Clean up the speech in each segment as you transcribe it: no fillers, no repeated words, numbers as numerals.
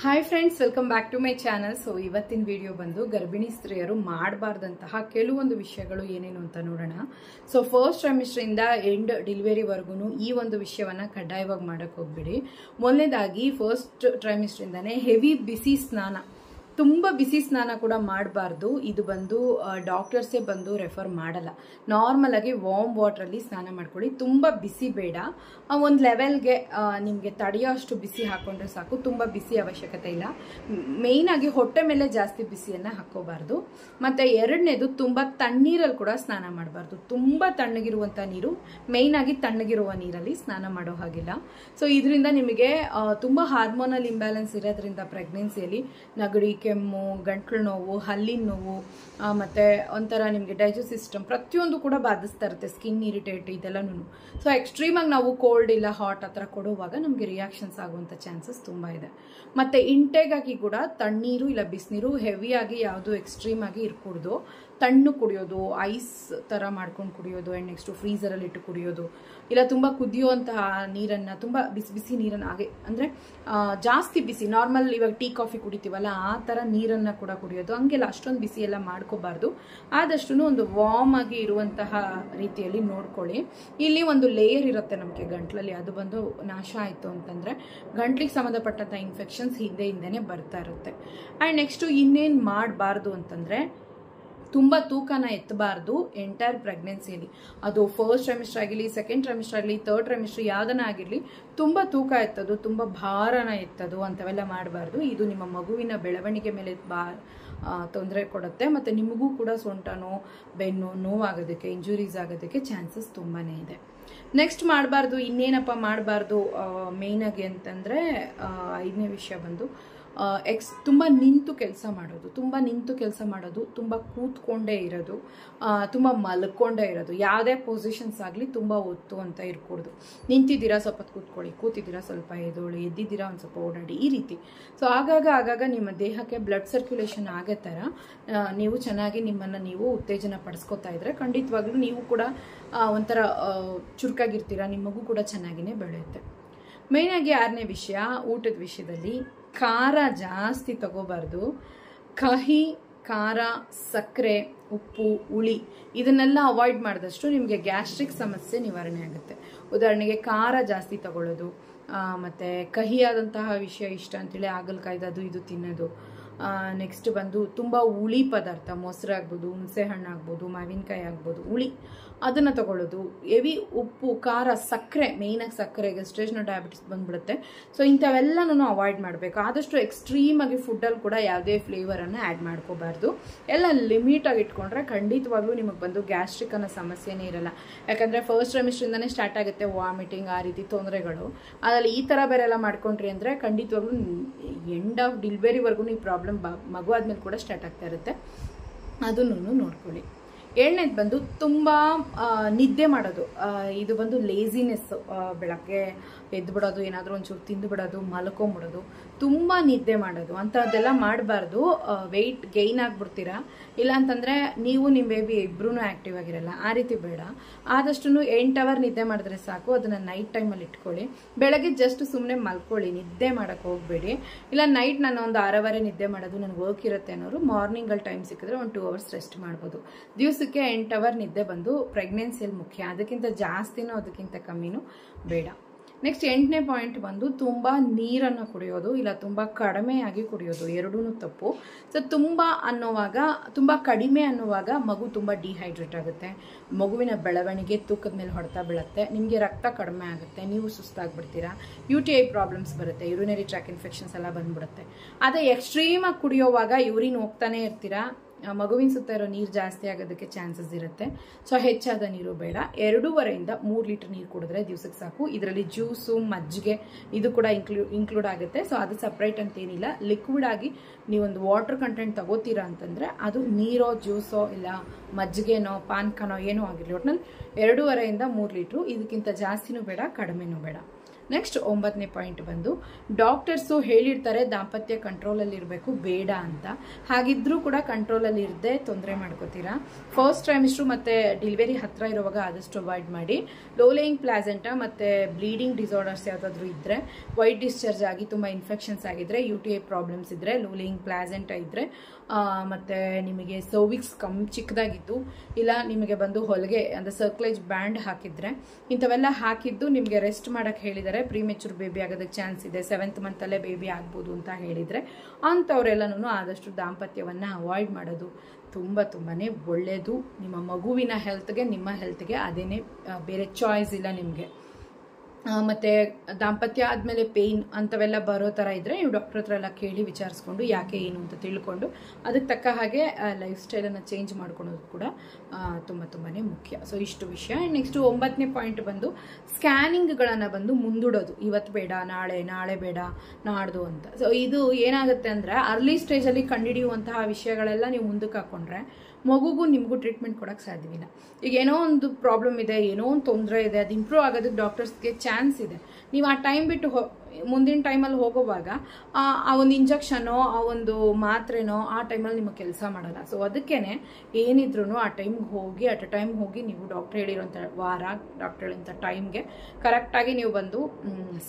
Hi friends, welcome back to my channel. So ಇವತ್ತಿನ video ಬಂದು ಗರ್ಭಿಣಿ ಸ್ತ್ರೀಯರು ಮಾಡಬಾರ್ದಂತಹ ಕೆಲವೊಂದು ವಿಷಯಗಳು ಏನೇನು ಅಂತ ನೋಡೋಣ. ಸೊ ಫಸ್ಟ್ ಟ್ರೈಮಿಸ್ಟರ್ ಇಂದ ಎಂಡ್ ಡೆಲಿವರಿವರೆಗೂ ಈ ಒಂದು ವಿಷಯವನ್ನ ಕಡ್ಡಾಯವಾಗಿ ಮಾಡಕ್ ಹೋಗ್ಬಿಡಿ. ಮೊದಲನೇದಾಗಿ ಫಸ್ಟ್ ಟ್ರೈಮಿಸ್ಟರ್ ಇಂದಾನೆ ಹೆವಿ ಬಿಸಿ ಸ್ನಾನ, ತುಂಬಾ ಬಿಸಿ ಸ್ನಾನ ಕೂಡ ಮಾಡಬಾರ್ದು. ಇದು ಬಂದು ಡಾಕ್ಟರ್ಸೇ ಬಂದು ರೆಫರ್ ಮಾಡಲ್ಲ. ನಾರ್ಮಲ್ ಆಗಿ ವಾರ್ಮ್ ವಾಟರ್ ಅಲ್ಲಿ ಸ್ನಾನ ಮಾಡ್ಕೊಳ್ಳಿ. ತುಂಬಾ ಬಿಸಿ ಬೇಡ, ಒಂದು ಲೆವೆಲ್ಗೆ ನಿಮ್ಗೆ ತಡೆಯೋ ಅಷ್ಟು ಬಿಸಿ ಹಾಕೊಂಡ್ರೆ ಸಾಕು. ತುಂಬಾ ಬಿಸಿ ಅವಶ್ಯಕತೆ ಇಲ್ಲ. ಮೇನ್ ಆಗಿ ಹೊಟ್ಟೆ ಮೇಲೆ ಜಾಸ್ತಿ ಬಿಸಿಯನ್ನ ಹಾಕೋಬಾರ್ದು. ಮತ್ತೆ ಎರಡನೇದು ತುಂಬಾ ತಣ್ಣೀರಲ್ಲಿ ಕೂಡ ಸ್ನಾನ ಮಾಡಬಾರ್ದು. ತುಂಬಾ ತಣ್ಣಗಿರುವಂತ ನೀರು, ಮೇನ್ ಆಗಿ ತಣ್ಣಗಿರುವ ನೀರಲ್ಲಿ ಸ್ನಾನ ಮಾಡೋ ಹಾಗಿಲ್ಲ. ಸೊ ಇದರಿಂದ ನಿಮಗೆ ತುಂಬಾ ಹಾರ್ಮೋನಲ್ ಇಂಬ್ಯಾಲೆನ್ಸ್ ಇರೋದ್ರಿಂದ ಪ್ರೆಗ್ನೆನ್ಸಿಯಲ್ಲಿ ನಗಡಿ, ಕೆಮ್ಮು, ಗಂಟ್ಲು ನೋವು, ಹಲ್ಲಿನ ನೋವು, ಮತ್ತೆ ಒಂಥರ ನಿಮಗೆ ಡೈಜೆಸ್ಟ್ ಸಿಸ್ಟಮ್ ಪ್ರತಿಯೊಂದು ಕೂಡ ಬಾಧಿಸ್ತಾ ಇರುತ್ತೆ. ಸ್ಕಿನ್ ಇರಿಟೇಟ್ ಇದೆಲ್ಲನೂ. ಸೊ ಎಕ್ಸ್ಟ್ರೀಮ್ ಆಗಿ ನಾವು ಕೋಲ್ಡ್ ಇಲ್ಲ ಹಾಟ್ ಆ ಥರ ಕೊಡುವಾಗ ನಮಗೆ ರಿಯಾಕ್ಷನ್ಸ್ ಆಗುವಂಥ ಚಾನ್ಸಸ್ ತುಂಬಾ ಇದೆ. ಮತ್ತೆ ಇಂಟೇಕ್ ಆಗಿ ಕೂಡ ತಣ್ಣೀರು ಇಲ್ಲ ಬಿಸಿನೀರು ಹೆವಿಯಾಗಿ ಯಾವುದು ಎಕ್ಸ್ಟ್ರೀಮ್ ಆಗಿ ಇರ್ಕೂಡ್ದು. ತಣ್ಣು ಕುಡಿಯೋದು, ಐಸ್ ತರ ಮಾಡ್ಕೊಂಡು ಕುಡಿಯೋದು, ಅಂಡ್ ನೆಕ್ಸ್ಟ್ ಫ್ರೀಸರ್ ಅಲ್ಲಿ ಇಟ್ಟು ಕುಡಿಯೋದು, ಇಲ್ಲ ತುಂಬಾ ಕುದಿಯುವಂತಹ ನೀರನ್ನ, ತುಂಬಾ ಬಿಸಿ ಬಿಸಿ ನೀರನ್ನ, ಹಾಗೆ ಅಂದ್ರೆ ಜಾಸ್ತಿ ಬಿಸಿ ನಾರ್ಮಲ್ ಇವಾಗ ಟೀ ಕಾಫಿ ಕುಡಿತೀವಲ್ಲ ಆ ತರ ನೀರನ್ನ ಕೂಡ ಕುಡಿಯೋದು, ಹಂಗೆಲ್ಲ ಅಷ್ಟೊಂದು ಬಿಸಿ ಎಲ್ಲ ಮಾಡ್ಕೋಬಾರ್ದು. ಆದಷ್ಟು ಒಂದು ವಾರ್ಮ್ ಆಗಿ ಇರುವಂತಹ ರೀತಿಯಲ್ಲಿ ನೋಡ್ಕೊಳ್ಳಿ. ಇಲ್ಲಿ ಒಂದು ಲೇಯರ್ ಇರುತ್ತೆ ನಮಗೆ ಗಂಟ್ಲಲ್ಲಿ, ಅದು ಬಂದು ನಾಶ ಆಯ್ತು ಅಂತಂದ್ರೆ ಗಂಟ್ಲಿಗೆ ಸಂಬಂಧಪಟ್ಟಂತ ಇನ್ಫೆಕ್ಷನ್ಸ್ ಹಿಂದೆನೆ ಬರ್ತಾ ಇರುತ್ತೆ. ಅಂಡ್ ನೆಕ್ಸ್ಟ್ ಇನ್ನೇನ್ ಮಾಡಬಾರ್ದು ಅಂತಂದ್ರೆ ತುಂಬಾ ತೂಕನ ಎತ್ತಬಾರ್ದು ಎಂಟೈರ್ ಪ್ರೆಗ್ನೆನ್ಸಿಯಲ್ಲಿ. ಅದು ಫಸ್ಟ್ ಟ್ರೈಮಿಸ್ಟರ್ ಆಗಿರಲಿ, ಸೆಕೆಂಡ್ ಟ್ರೈಮಿಸ್ಟರ್ ಆಗಲಿ, ಥರ್ಡ್ ಟ್ರೈಮಿಸ್ಟರ್ ಯಾವ್ದನ್ನ ಆಗಿರಲಿ, ತುಂಬಾ ತೂಕ ಎತ್ತೋದು, ತುಂಬಾ ಭಾರನ ಎತ್ತೋದು ಅಂತವೆಲ್ಲ ಮಾಡಬಾರ್ದು. ಇದು ನಿಮ್ಮ ಮಗುವಿನ ಬೆಳವಣಿಗೆ ಮೇಲೆ ತೊಂದರೆ ಕೊಡುತ್ತೆ. ಮತ್ತೆ ನಿಮಗೂ ಕೂಡ ಸೊಂಟನೋ ಬೆನ್ನು ನೋವಾಗೋದಕ್ಕೆ, ಇಂಜುರೀಸ್ ಆಗೋದಕ್ಕೆ ಚಾನ್ಸಸ್ ತುಂಬಾನೇ ಇದೆ. ನೆಕ್ಸ್ಟ್ ಮಾಡಬಾರ್ದು, ಇನ್ನೇನಪ್ಪ ಮಾಡಬಾರ್ದು ಮೇನ್ ಆಗಿ ಅಂತಂದ್ರೆ 5ನೇ ವಿಷಯ ಬಂದು ತುಂಬಾ ನಿಂತು ಕೆಲಸ ಮಾಡೋದು, ತುಂಬಾ ಕೂತ್ಕೊಂಡೇ ಇರೋದು, ತುಂಬಾ ಮಲ್ಕೊಂಡೇ ಇರೋದು. ಯಾವುದೇ ಪೊಸಿಷನ್ಸ್ ಆಗಲಿ ತುಂಬಾ ಹೊತ್ತು ಅಂತ ಇರ್ಕೂಡ್ದು. ನಿಂತಿದ್ದೀರಾ ಸ್ವಲ್ಪ ಕೂತ್ಕೊಳ್ಳಿ, ಕೂತಿದ್ದೀರಾ ಸ್ವಲ್ಪ ಎದ್ದೋಳಿ, ಎದ್ದಿದ್ದೀರಾ ಒಂದು ಸ್ವಲ್ಪ ಓಡಾಡಿ, ಈ ರೀತಿ. ಸೊ ಆಗಾಗ ನಿಮ್ಮ ದೇಹಕ್ಕೆ ಬ್ಲಡ್ ಸರ್ಕ್ಯುಲೇಷನ್ ಆಗೋ ಥರ ನೀವು ಚೆನ್ನಾಗಿ ನಿಮ್ಮನ್ನ ನೀವು ಉತ್ತೇಜನ ಪಡಿಸ್ಕೊತಾ ಇದ್ರೆ ಖಂಡಿತವಾಗ್ಲೂ ನೀವು ಕೂಡ ಒಂಥರ ಚುರುಕಾಗಿರ್ತೀರಾ, ನಿಮ್ಮ ಮಗು ಕೂಡ ಚೆನ್ನಾಗಿನೇ ಬೆಳೆಯುತ್ತೆ. ಮೇನ್ ಆಗಿ 6ನೇ ವಿಷಯ, ಊಟದ ವಿಷಯದಲ್ಲಿ ಖಾರ ಜಾಸ್ತಿ ತಗೋಬಾರ್ದು. ಕಹಿ, ಖಾರ, ಸಕ್ಕರೆ, ಉಪ್ಪು, ಹುಳಿ ಇದನ್ನೆಲ್ಲ ಅವಾಯ್ಡ್ ಮಾಡಿದಷ್ಟು ನಿಮಗೆ ಗ್ಯಾಸ್ಟ್ರಿಕ್ ಸಮಸ್ಯೆ ನಿವಾರಣೆ ಆಗುತ್ತೆ. ಉದಾಹರಣೆಗೆ ಖಾರ ಜಾಸ್ತಿ ತಗೊಳ್ಳೋದು, ಮತ್ತೆ ಕಹಿಯಾದಂತಹ ವಿಷಯ ಇಷ್ಟ ಅಂತೇಳಿ ಹಾಗಲಕಾಯ್ದು ಅದು ಇದು ತಿನ್ನೋದು. ನೆಕ್ಸ್ಟ್ ಬಂದು ತುಂಬಾ ಹುಳಿ ಪದಾರ್ಥ, ಮೊಸರು ಆಗ್ಬೋದು, ಹುಣಸೆ ಹಣ್ಣು ಆಗ್ಬೋದು, ಮಾವಿನಕಾಯಿ ಆಗ್ಬೋದು, ಹುಳಿ ಅದನ್ನ ತಗೊಳ್ಳೋದು. ಹೆವಿ ಉಪ್ಪು, ಖಾರ, ಸಕ್ಕರೆ, ಮೇನ್ ಆಗಿ ಸಕ್ಕರೆ, ಗಸ್ಟೇಷನಲ್ ಡಯಾಬಿಟಿಸ್ ಬಂದ್ಬಿಡುತ್ತೆ. ಸೊ ಇಂಥವೆಲ್ಲನೂ ಅವಾಯ್ಡ್ ಮಾಡಬೇಕು. ಆದಷ್ಟು ಎಕ್ಸ್ಟ್ರೀಮ್ ಆಗಿ ಫುಡ್ಡಲ್ಲಿ ಕೂಡ ಯಾವುದೇ ಫ್ಲೇವರ್ ಅನ್ನ ಆ್ಯಡ್ ಮಾಡ್ಕೋಬಾರ್ದು. ಎಲ್ಲ ಲಿಮಿಟ್ ಆಗಿ ಇಟ್ಕೊಂಡ್ರೆ ಖಂಡಿತವಾಗ್ಲೂ ನಿಮಗೆ ಬಂದು ಗ್ಯಾಸ್ಟ್ರಿಕ್ ಅನ್ನೋ ಸಮಸ್ಯೆನೇ ಇರಲ್ಲ. ಯಾಕಂದ್ರೆ ಫಸ್ಟ್ ಟ್ರೈಮಿಸ್ಟರ್ ಇಂದಾನೆ ಸ್ಟಾರ್ಟ್ ಆಗುತ್ತೆ ವಾಮಿಟಿಂಗ್, ಆ ರೀತಿ ತೊಂದರೆಗಳು. ಅದ್ರಲ್ಲಿ ಈ ತರ ಬೇರೆ ಎಲ್ಲ ಮಾಡ್ಕೊಂಡ್ರಿ ಅಂದ್ರೆ ಖಂಡಿತವಾಗ್ಲೂ ಎಂಡ್ ಆಫ್ ಡೆಲಿವರಿವರೆಗೂ ಈ ಪ್ರಾಬ್ಲಮ್ ಮಗು ಆದ್ಮೇಲೆ ಕೂಡ ಸ್ಟಾರ್ಟ್ ಆಗ್ತಾ ಇರುತ್ತೆ. ಅದನ್ನು ನೋಡ್ಕೊಳ್ಳಿ. 7ನೇದು ಬಂದು ತುಂಬಾ ನಿದ್ದೆ ಮಾಡೋದು. ಇದು ಬಂದು ಲೇಜಿನೆಸ್. ಬೆಳಗ್ಗೆ ಎದ್ದು ಬಿಡೋದು, ಏನಾದರೂ ಒಂಚೂರು ತಿಂದು ಬಿಡೋದು, ಮಲ್ಕೊಂಬಿಡೋದು, ತುಂಬಾ ನಿದ್ದೆ ಮಾಡೋದು ಅಂಥದ್ದೆಲ್ಲ ಮಾಡಬಾರ್ದು. ವೆಯ್ಟ್ ಗೈನ್ ಆಗ್ಬಿಡ್ತೀರಾ. ಇಲ್ಲ ಅಂತಂದ್ರೆ ನೀವು ನಿಮ್ಮ ಬೇಬಿ ಇಬ್ರು ಆಕ್ಟಿವ್ ಆಗಿರಲ್ಲ, ಆ ರೀತಿ ಬೇಡ. ಆದಷ್ಟು 8 ಅವರ್ ನಿದ್ದೆ ಮಾಡಿದ್ರೆ ಸಾಕು. ಅದನ್ನ ನೈಟ್ ಟೈಮಲ್ಲಿ ಇಟ್ಕೊಳ್ಳಿ. ಬೆಳಗ್ಗೆ ಜಸ್ಟ್ ಸುಮ್ಮನೆ ಮಲ್ಕೊಳ್ಳಿ, ನಿದ್ದೆ ಮಾಡಕ್ ಹೋಗ್ಬೇಡಿ. ಇಲ್ಲ ನೈಟ್ ನಾನು ಒಂದು 6 ಅವರೇ ನಿದ್ದೆ ಮಾಡೋದು, ನನಗೆ ವರ್ಕ್ ಇರುತ್ತೆ ಅನ್ನೋರು ಮಾರ್ನಿಂಗಲ್ಲಿ ಟೈಮ್ ಸಿಕ್ಕಿದ್ರೆ ಒಂದು 2 ಅವರ್ಸ್ ರೆಸ್ಟ್ ಮಾಡ್ಬೋದು. ದಿವಸಕ್ಕೆ 8 ಅವರ್ ನಿದ್ದೆ ಬಂದು ಪ್ರೆಗ್ನೆನ್ಸಿಯಲ್ಲಿ ಮುಖ್ಯ. ಅದಕ್ಕಿಂತ ಜಾಸ್ತಿನೂ ಅದಕ್ಕಿಂತ ಕಮ್ಮಿನೂ ಬೇಡ. ನೆಕ್ಸ್ಟ್ 8ನೇ ಪಾಯಿಂಟ್ ಬಂದು ತುಂಬಾ ನೀರನ್ನು ಕುಡಿಯೋದು, ಇಲ್ಲ ತುಂಬಾ ಕಡಿಮೆಯಾಗಿ ಕುಡಿಯೋದು, ಎರಡೂ ತಪ್ಪು. ಸೊ ತುಂಬಾ ಕಡಿಮೆ ಅನ್ನುವಾಗ ಮಗು ತುಂಬಾ ಡಿಹೈಡ್ರೇಟ್ ಆಗುತ್ತೆ, ಮಗುವಿನ ಬೆಳವಣಿಗೆ ತೂಕದ ಮೇಲೆ ಹೊಡೆತ ಬೀಳುತ್ತೆ, ನಿಮಗೆ ರಕ್ತ ಕಡಿಮೆ ಆಗುತ್ತೆ, ನೀವು ಸುಸ್ತಾಗ್ಬಿಡ್ತೀರಾ, UTI ಪ್ರಾಬ್ಲಮ್ಸ್ ಬರುತ್ತೆ, ಯೂರಿನರಿ ಟ್ರ್ಯಾಕ್ ಇನ್ಫೆಕ್ಷನ್ಸ್ ಎಲ್ಲ ಬಂದ್ಬಿಡುತ್ತೆ. ಅದೇ ಎಕ್ಸ್ಟ್ರೀಮ್ ಆಗಿ ಕುಡಿಯೋವಾಗ ಯೂರಿನ್ ಹೋಗ್ತಾನೆ ಇರ್ತೀರಾ, ಮಗುವಿನ ಸುತ್ತ ಇರೋ ನೀರು ಜಾಸ್ತಿ ಆಗೋದಕ್ಕೆ ಚಾನ್ಸಸ್ ಇರುತ್ತೆ. ಸೊ ಹೆಚ್ಚಾದ ನೀರು ಬೇಡ. 2.5 ಇಂದ 3 ಲೀಟರ್ ನೀರು ಕುಡಿದ್ರೆ ದಿವಸಕ್ಕೆ ಸಾಕು. ಇದರಲ್ಲಿ ಜ್ಯೂಸು, ಮಜ್ಜಿಗೆ ಇದು ಕೂಡ ಇನ್ಕ್ಲೂಡ್ ಆಗುತ್ತೆ. ಸೊ ಅದು ಸಪ್ರೇಟ್ ಅಂತ ಏನಿಲ್ಲ. ಲಿಕ್ವಿಡ್ ಆಗಿ ನೀವೊಂದು ವಾಟರ್ ಕಂಟೆಂಟ್ ತಗೋತೀರಾ ಅಂತಂದ್ರೆ ಅದು ನೀರೋ, ಜ್ಯೂಸೋ, ಇಲ್ಲ ಮಜ್ಜಿಗೆನೋ, ಪಾನ್ಕನೋ ಏನೋ ಆಗಿರಲಿ, ಒಟ್ನಲ್ಲಿ 2.5 ಇಂದ 3 ಲೀಟ್ರು. ಇದಕ್ಕಿಂತ ಜಾಸ್ತಿನೂ ಬೇಡ, ಕಡಿಮೆನೂ ಬೇಡ. ನೆಕ್ಸ್ಟ್ 9ನೇ ಪಾಯಿಂಟ್ ಬಂದು ಡಾಕ್ಟರ್ಸು ಹೇಳಿರ್ತಾರೆ ದಾಂಪತ್ಯ ಕಂಟ್ರೋಲಲ್ಲಿ ಇರಬೇಕು ಬೇಡ ಅಂತ. ಹಾಗಿದ್ರೂ ಕೂಡ ಕಂಟ್ರೋಲಲ್ಲಿ ಇರದೆ ತೊಂದರೆ ಮಾಡ್ಕೋತೀರಾ. ಫಸ್ಟ್ ಟ್ರೈಮಿಸ್ಟ್ರು ಮತ್ತು ಡೆಲಿವರಿ ಹತ್ರ ಇರುವಾಗ ಆದಷ್ಟು ಅವಾಯ್ಡ್ ಮಾಡಿ. ಲೋ ಲೇಯಿಂಗ್ ಪ್ಲಾಸೆಂಟಾ ಮತ್ತು ಬ್ಲೀಡಿಂಗ್ ಡಿಸಾರ್ಡರ್ಸ್ ಯಾವುದಾದ್ರೂ ಇದ್ದರೆ, ವೈಟ್ ಡಿಸ್ಚಾರ್ಜ್ ಆಗಿ ತುಂಬ ಇನ್ಫೆಕ್ಷನ್ಸ್ ಆಗಿದ್ರೆ, UTI ಪ್ರಾಬ್ಲಮ್ಸ್ ಇದ್ದರೆ, ಲೋ ಲೇಯಿಂಗ್ ಪ್ಲಾಸೆಂಟಾ ಇದ್ದರೆ, ಮತ್ತು ನಿಮಗೆ ಸರ್ವಿಕ್ಸ್ ಚಿಕ್ಕದಾಗಿದ್ದು, ಇಲ್ಲ ನಿಮಗೆ ಬಂದು ಹೊಲಿಗೆ ಅಂದರೆ ಸರ್ಕ್ಲೇಜ್ ಬ್ಯಾಂಡ್ ಹಾಕಿದ್ರೆ, ಇಂಥವೆಲ್ಲ ಹಾಕಿದ್ದು ನಿಮಗೆ ರೆಸ್ಟ್ ಮಾಡೋಕ್ಕೆ ಹೇಳಿದರೆ ಪ್ರೀಮೆಚೂರ್ ಬೇಬಿ ಆಗೋದಕ್ಕೆ ಚಾನ್ಸ್ ಇದೆ, 7th ಮಂತಲ್ಲೇ ಬೇಬಿ ಆಗ್ಬೋದು ಅಂತ ಹೇಳಿದರೆ ಅಂಥವರೆಲ್ಲನೂ ಆದಷ್ಟು ದಾಂಪತ್ಯವನ್ನು ಅವಾಯ್ಡ್ ಮಾಡೋದು ತುಂಬಾ ಒಳ್ಳೆಯದು. ನಿಮ್ಮ ಮಗುವಿನ ಹೆಲ್ತ್ಗೆ, ನಿಮ್ಮ ಹೆಲ್ತ್ಗೆ ಅದೇನೇ, ಬೇರೆ ಚಾಯ್ಸ್ ಇಲ್ಲ ನಿಮಗೆ. ಮತ್ತು ದಾಂಪತ್ಯ ಆದಮೇಲೆ ಪೇಯ್ನ್ ಅಂಥವೆಲ್ಲ ಬರೋ ಥರ ಇದ್ದರೆ ನೀವು ಡಾಕ್ಟರ್ ಹತ್ರ ಎಲ್ಲ ಕೇಳಿ ವಿಚಾರಿಸ್ಕೊಂಡು ಯಾಕೆ ಏನು ಅಂತ ತಿಳ್ಕೊಂಡು ಅದಕ್ಕೆ ತಕ್ಕ ಹಾಗೆ ಲೈಫ್ ಸ್ಟೈಲನ್ನು ಚೇಂಜ್ ಮಾಡ್ಕೊಳೋದು ಕೂಡ ತುಂಬ ಮುಖ್ಯ. ಸೊ ಇಷ್ಟು ವಿಷಯ. ನೆಕ್ಸ್ಟ್ 9ನೇ ಪಾಯಿಂಟ್ ಬಂದು ಸ್ಕ್ಯಾನಿಂಗ್ಗಳನ್ನು ಬಂದು ಮುಂದೂಡೋದು. ಇವತ್ತು ಬೇಡ, ನಾಳೆ ಬೇಡ, ನಾಡ್ದು ಅಂತ. ಸೊ ಇದು ಏನಾಗುತ್ತೆ ಅಂದರೆ ಅರ್ಲಿ ಸ್ಟೇಜಲ್ಲಿ ಕಂಡುಹಿಡಿಯುವಂತಹ ವಿಷಯಗಳೆಲ್ಲ ನೀವು ಮುಂದಕ್ಕೆ ಹಾಕ್ಕೊಂಡ್ರೆ ಮಗುಗೂ ನಿಮಗೂ ಟ್ರೀಟ್ಮೆಂಟ್ ಕೊಡೋಕ್ಕೆ ಸಾಧ್ಯವಿಲ್ಲ. ಈಗ ಏನೋ ಒಂದು ಪ್ರಾಬ್ಲಮ್ ಇದೆ, ಏನೋ ಒಂದು ತೊಂದರೆ ಇದೆ, ಅದು ಇಂಪ್ರೂವ್ ಆಗೋದಕ್ಕೆ ಡಾಕ್ಟರ್ಸ್ಗೆ ಚಾನ್ಸ್ ಇದೆ. ನೀವು ಆ ಟೈಮ್ ಬಿಟ್ಟು ಮುಂದಿನ ಟೈಮಲ್ಲಿ ಹೋಗೋವಾಗ ಆ ಒಂದು ಇಂಜೆಕ್ಷನೋ ಆ ಒಂದು ಮಾತ್ರೆನೋ ಆ ಟೈಮಲ್ಲಿ ನಿಮಗೆ ಕೆಲಸ ಮಾಡಲ್ಲ. ಸೊ ಅದಕ್ಕೇನೆ ಏನಿದ್ರು ಆ ಟೈಮ್ಗೆ ಹೋಗಿ ಅಟ್ ಅ ಟೈಮ್ ಹೋಗಿ ನೀವು ಡಾಕ್ಟರ್ ಹೇಳಿರೋಂಥ ವಾರ, ಡಾಕ್ಟರ್ ಹೇಳಿರೋಂಥ ಟೈಮ್ಗೆ ಕರೆಕ್ಟಾಗಿ ನೀವು ಬಂದು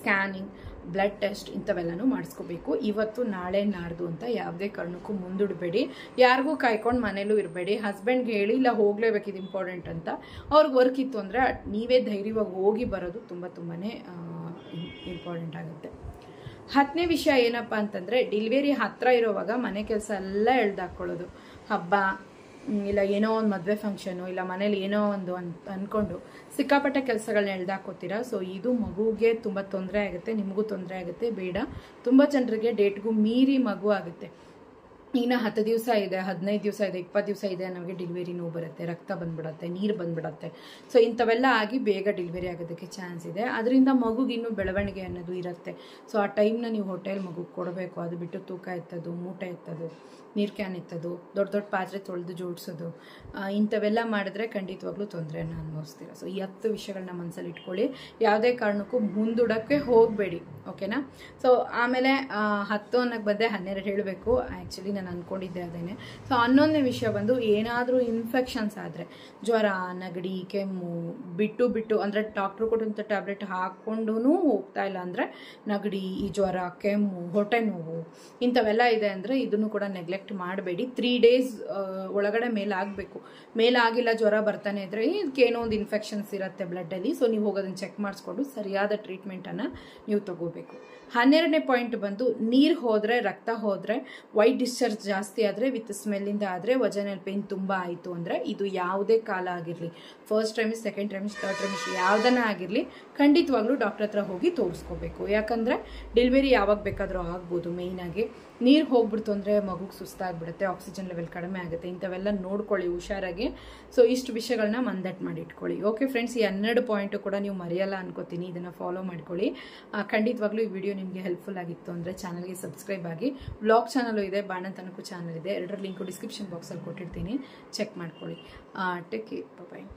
ಸ್ಕ್ಯಾನಿಂಗ್, ಬ್ಲಡ್ ಟೆಸ್ಟ್ ಇಂಥವೆಲ್ಲನೂ ಮಾಡಿಸ್ಕೋಬೇಕು. ಇವತ್ತು ನಾಳೆ ನಾಡ್ದು ಅಂತ ಯಾವುದೇ ಕಾರಣಕ್ಕೂ ಮುಂದೂಡಬೇಡಿ. ಯಾರಿಗೂ ಕಾಯ್ಕೊಂಡು ಮನೇಲೂ ಇರಬೇಡಿ. ಹಸ್ಬೆಂಡ್ಗೆ ಹೇಳಿ ಇಲ್ಲ ಹೋಗಲೇಬೇಕು, ಇದು ಇಂಪಾರ್ಟೆಂಟ್ ಅಂತ. ಅವ್ರಿಗೆ ವರ್ಕ್ ಇತ್ತು ಅಂದರೆ ನೀವೇ ಧೈರ್ಯವಾಗಿ ಹೋಗಿ ಬರೋದು ತುಂಬ ಇಂಪಾರ್ಟೆಂಟ್ ಆಗುತ್ತೆ. 10ನೇ ವಿಷಯ ಏನಪ್ಪ ಅಂತಂದರೆ ಡೆಲಿವರಿ ಹತ್ರ ಇರೋವಾಗ ಮನೆ ಕೆಲಸ ಎಲ್ಲ ಎಳ್ದಾಕೊಳ್ಳೋದು. ಹಬ್ಬ ಇಲ್ಲ ಏನೋ ಒಂದು ಮದುವೆ ಫಂಕ್ಷನು ಇಲ್ಲ ಮನೇಲಿ ಏನೋ ಒಂದು ಅಂದ್ಕೊಂಡು ಸಿಕ್ಕಾಪಟ್ಟೆ ಕೆಲಸಗಳನ್ನ ಎಳ್ದಾಕೋತೀರಾ. ಸೊ ಇದು ಮಗುಗೆ ತುಂಬ ತೊಂದರೆ ಆಗುತ್ತೆ, ನಿಮಗೂ ತೊಂದರೆ ಆಗುತ್ತೆ. ಬೇಡ. ತುಂಬ ಜನರಿಗೆ ಡೇಟ್ಗೂ ಮೀರಿ ಮಗು ಆಗುತ್ತೆ. ಇನ್ನು 10 ದಿವಸ ಇದೆ, 15 ದಿವಸ ಇದೆ, 20 ದಿವಸ ಇದೆ, ನಮಗೆ ಡೆಲಿವರಿ ನೋವು ಬರುತ್ತೆ, ರಕ್ತ ಬಂದ್ಬಿಡತ್ತೆ, ನೀರು ಬಂದ್ಬಿಡತ್ತೆ. ಸೊ ಇಂಥವೆಲ್ಲ ಆಗಿ ಬೇಗ ಡೆಲಿವರಿ ಆಗೋದಕ್ಕೆ ಚಾನ್ಸ್ ಇದೆ. ಅದರಿಂದ ಮಗುಗೆ ಇನ್ನೂ ಬೆಳವಣಿಗೆ ಅನ್ನೋದು ಇರುತ್ತೆ. ಸೊ ಆ ಟೈಮ್ನ ನೀವು ಹೊಟ್ಟೆಯಲ್ಲಿ ಮಗುಗೆ ಕೊಡಬೇಕು. ಅದು ಬಿಟ್ಟು ತೂಕ ಎತ್ತೋದು, ಮೂಟೆ ಎತ್ತೋದು, ನೀರು ಕ್ಯಾನ್ ಎತ್ತೋದು, ದೊಡ್ಡ ಪಾತ್ರೆ ತೊಳೆದು ಜೋಡಿಸೋದು, ಇಂಥವೆಲ್ಲ ಮಾಡಿದ್ರೆ ಖಂಡಿತವಾಗ್ಲೂ ತೊಂದರೆಯನ್ನು ಅನುಭವಿಸ್ತೀರ. ಸೊ ಈ 10 ವಿಷಯಗಳನ್ನ ಮನಸ್ಸಲ್ಲಿ ಇಟ್ಕೊಳ್ಳಿ. ಯಾವುದೇ ಕಾರಣಕ್ಕೂ ಮುಂದೂಡೋಕ್ಕೆ ಹೋಗಬೇಡಿ. ಓಕೆನಾ? ಸೊ ಆಮೇಲೆ 10 ಅನ್ನಕ್ಕೆ ಬಂದೆ, 12 ಹೇಳಬೇಕು. ಆ್ಯಕ್ಚುಲಿ ನಾನು ಅಂದ್ಕೊಂಡಿದ್ದೆ ಅದೇನೆ. ಸೊ 11ನೇ ವಿಷಯ ಬಂದು ಏನಾದರೂ ಇನ್ಫೆಕ್ಷನ್ಸ್ ಆದರೆ, ಜ್ವರ, ನೆಗಡಿ, ಕೆಮ್ಮು ಬಿಟ್ಟು ಅಂದರೆ ಡಾಕ್ಟ್ರು ಕೊಟ್ಟಂಥ ಟ್ಯಾಬ್ಲೆಟ್ ಹಾಕ್ಕೊಂಡು ಹೋಗ್ತಾ ಇಲ್ಲ ಅಂದರೆ ನೆಗಡಿ, ಈ ಜ್ವರ, ಕೆಮ್ಮು, ಹೊಟ್ಟೆ ನೋವು ಇಂಥವೆಲ್ಲ ಇದೆ ಅಂದರೆ ಇದನ್ನು ಕೂಡ ನೆಗ್ಲೆಕ್ಟ್ ಮಾಡಬೇಡಿ. 3 ಡೇಸ್ ಒಳಗಡೆ ಮೇಲಾಗಬೇಕು. ಮೇಲಾಗಿಲ್ಲ, ಜ್ವರ ಬರ್ತಾನೆ ಇದ್ರೆ ಇದಕ್ಕೇನೋ ಒಂದು ಇನ್ಫೆಕ್ಷನ್ಸ್ ಇರುತ್ತೆ ಬ್ಲಡ್ಡಲ್ಲಿ. ಸೊ ನೀವು ಹೋಗೋದನ್ನು ಚೆಕ್ ಮಾಡಿಸ್ಕೊಂಡು ಸರಿಯಾದ ಟ್ರೀಟ್ಮೆಂಟನ್ನು ನೀವು ತಗೋಬೇಕು. 12ನೇ ಪಾಯಿಂಟ್ ಬಂದು ನೀರು ಹೋದರೆ, ರಕ್ತ ಹೋದರೆ, ವೈಟ್ ಡಿಸ್ಚಾರ್ಜ್ ಜಾಸ್ತಿ ಆದರೆ, ವಿತ್ ಸ್ಮೆಲ್ಲಿಂದ ಆದರೆ, ವಜನಲ್ ಪೇನ್ ತುಂಬ ಆಯಿತು ಅಂದರೆ, ಇದು ಯಾವುದೇ ಕಾಲ ಆಗಿರಲಿ, ಫಸ್ಟ್ ಟ್ರೈಮಿಸ್, ಸೆಕೆಂಡ್ ಟ್ರೈಮಿಸ್, ಥರ್ಡ್ ಟ್ರೈಮಿಸ್ ಯಾವುದನ್ನ ಆಗಿರಲಿ, ಖಂಡಿತವಾಗ್ಲೂ ಡಾಕ್ಟರ್ ಹತ್ರ ಹೋಗಿ ತೋರಿಸ್ಕೋಬೇಕು. ಯಾಕಂದರೆ ಡೆಲಿವರಿ ಯಾವಾಗ ಬೇಕಾದರೂ ಆಗ್ಬೋದು. ಮೇಯ್ನಾಗಿ ನೀರು ಹೋಗ್ಬಿಡ್ತು ಅಂದರೆ ಮಗುಗೆ ಸುಸ್ತಾಗ್ಬಿಡುತ್ತೆ, ಆಕ್ಸಿಜನ್ ಲೆವೆಲ್ ಕಡಿಮೆ ಆಗುತ್ತೆ. ಇಂಥವೆಲ್ಲ ನೋಡ್ಕೊಳ್ಳಿ ಹುಷಾರಾಗಿ. ಸೊ ಇಷ್ಟು ವಿಷಯಗಳನ್ನ ಮಂದಟ್ ಮಾಡಿ ಇಟ್ಕೊಳ್ಳಿ. ಓಕೆ ಫ್ರೆಂಡ್ಸ್, ಈ 12 ಪಾಯಿಂಟು ಕೂಡ ನೀವು ಮರೆಯಲ್ಲ ಅನ್ಕೋತೀನಿ. ಇದನ್ನು ಫಾಲೋ ಮಾಡ್ಕೊಳ್ಳಿ. ಖಂಡಿತವಾಗ್ಲೂ ಈ ವಿಡಿಯೋ ನಿಮಗೆ ಹೆಲ್ಪ್ಫುಲ್ ಆಗಿತ್ತು ಅಂದರೆ ಚಾನಲ್ಗೆ ಸಬ್ಸ್ಕ್ರೈಬ್ ಆಗಿ. ವ್ಲಾಗ್ ಚಾನಲು ಇದೆ, ಬಾಣಂತನಕ್ಕೂ ಚಾನಲ್ ಇದೆ. ಎರಡರ ಲಿಂಕು ಡಿಸ್ಕ್ರಿಪ್ಷನ್ ಬಾಕ್ಸಲ್ಲಿ ಕೊಟ್ಟಿರ್ತೀನಿ, ಚೆಕ್ ಮಾಡ್ಕೊಳ್ಳಿ. ಟೇಕ್ ಕೇರ್, ಬಾಯ್.